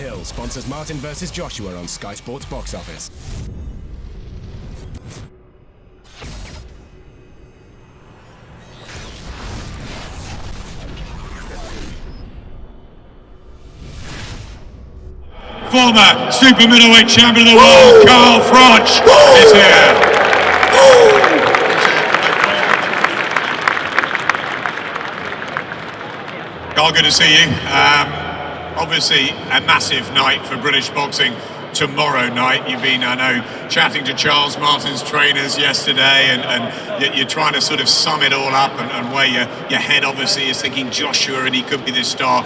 Hill sponsors Martin vs. Joshua on Sky Sports Box Office. Former super middleweight champion of the world, Carl FROCH, is here. Carl, good to see you. Obviously, a massive night for British boxing tomorrow night. You've been, I know, chatting to Charles Martin's trainers yesterday, and you're trying to sort of sum it all up, and where your head obviously is thinking Joshua, and he could be this star.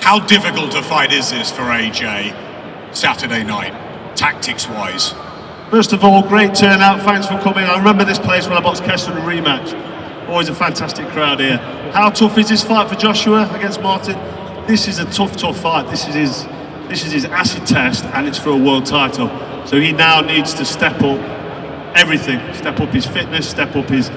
How difficult a fight is this for AJ Saturday night, tactics-wise? First of all, great turnout, thanks for coming. I remember this place when I boxed Kessler in a rematch. Always a fantastic crowd here. How tough is this fight for Joshua against Martin? This is a tough fight. This is his acid test, and it's for a world title. So he now needs to step up everything. Step up his fitness, step up his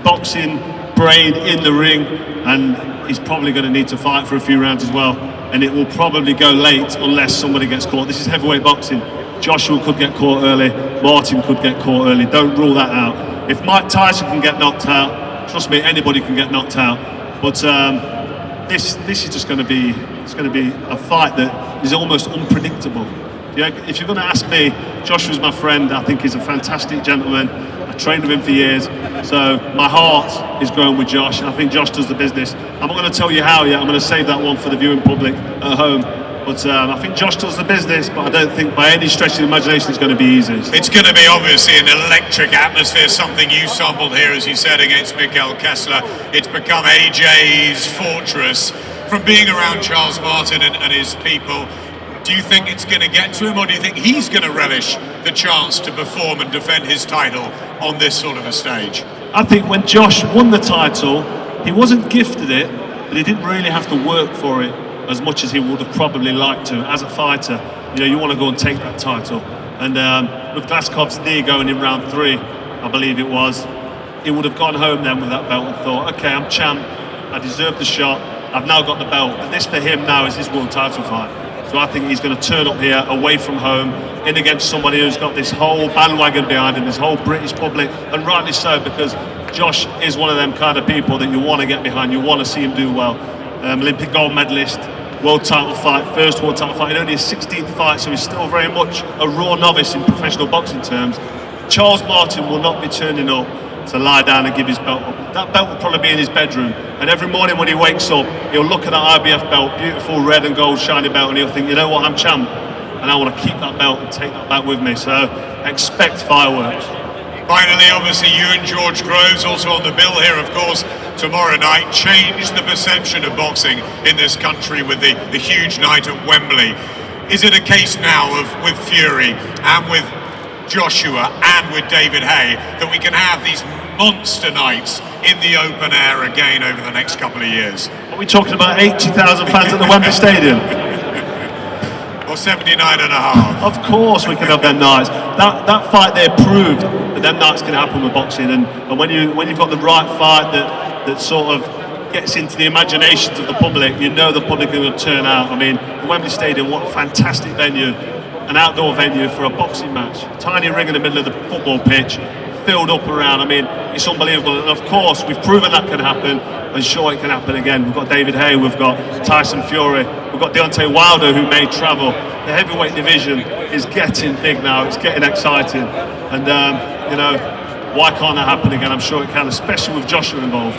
boxing brain in the ring, and he's probably going to need to fight for a few rounds as well. And it will probably go late unless somebody gets caught. This is heavyweight boxing. Joshua could get caught early, Martin could get caught early. Don't rule that out. If Mike Tyson can get knocked out, trust me, anybody can get knocked out. But this is just going to be, it's going to be a fight that is almost unpredictable. Yeah, if you're going to ask me, Joshua's my friend. I think he's a fantastic gentleman. I trained with him for years, so my heart is going with Josh, and I think Josh does the business. I'm not going to tell you how yet. I'm going to save that one for the viewing public at home. But I think Josh does the business, but I don't think by any stretch of the imagination it's going to be easy. It's going to be obviously an electric atmosphere, something you sampled here, as you said, against Mikael Kessler. It's become AJ's fortress. From being around Charles Martin and his people, do you think it's going to get to him, or do you think he's going to relish the chance to perform and defend his title on this sort of a stage? I think when Josh won the title, he wasn't gifted it, but he didn't really have to work for it as much as he would have probably liked to. As a fighter, you know, you want to go and take that title. And with Glaskov's knee going in round 3, I believe it was, he would have gone home then with that belt and thought, okay, I'm champ, I deserve the shot, I've now got the belt. And this for him now is his world title fight. So I think he's going to turn up here away from home, in against somebody who's got this whole bandwagon behind him, this whole British public, and rightly so, because Josh is one of them kind of people that you want to get behind, you want to see him do well. Olympic gold medalist, world title fight, first world title fight, only his 16th fight, so he's still very much a raw novice in professional boxing terms. Charles Martin will not be turning up to lie down and give his belt up. That belt will probably be in his bedroom, and every morning when he wakes up, he'll look at that IBF belt, beautiful red and gold shiny belt, and he'll think, you know what, I'm champ, and I want to keep that belt and take that back with me. So expect fireworks. Finally, obviously, you and George Groves also on the bill here, of course, tomorrow night. Change the perception of boxing in this country with the huge night at Wembley. Is it a case now of, with Fury and with Joshua and with David Haye, that we can have these monster nights in the open air again over the next couple of years? Are we talking about 80,000 fans at the Wembley Stadium? Or 79.5? Of course we can have them nights. That fight there proved that them nights can happen with boxing, and when you've got the right fight that sort of gets into the imaginations of the public, you know the public are going to turn out. I mean, the Wembley Stadium, what a fantastic venue, an outdoor venue for a boxing match. Tiny ring in the middle of the football pitch, filled up around. I mean, it's unbelievable. And of course, we've proven that can happen, and sure, it can happen again. We've got David Haye, we've got Tyson Fury, we've got Deontay Wilder, who may travel. The heavyweight division is getting big now, it's getting exciting. And, you know, why can't that happen again? I'm sure it can, especially with Joshua involved.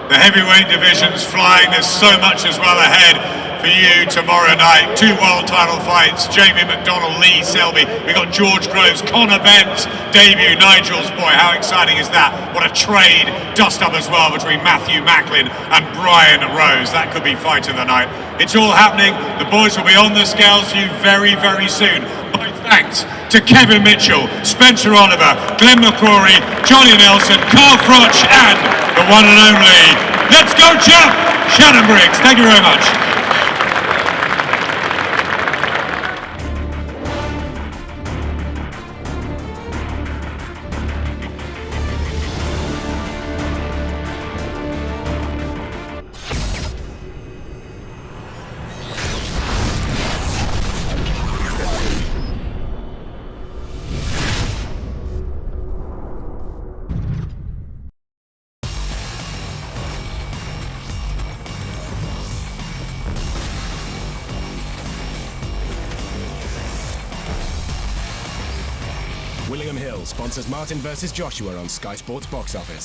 The heavyweight division's flying. There's so much as well ahead for you tomorrow night. 2 world title fights, Jamie McDonnell, Lee Selby. We got George Groves, Conor Ben's debut, Nigel's boy. How exciting is that? What a trade dust up as well between Matthew Macklin and Brian Rose. That could be fight of the night. It's all happening. The boys will be on the scales for you very, very soon. My thanks to Kevin Mitchell, Spencer Oliver, Glenn McCrory, Johnny Nelson, Carl FROCH, and the one and only Let's Go Champ, Shannon Briggs. Thank you very much. Willingham Hill sponsors Martin versus Joshua on Sky Sports Box Office.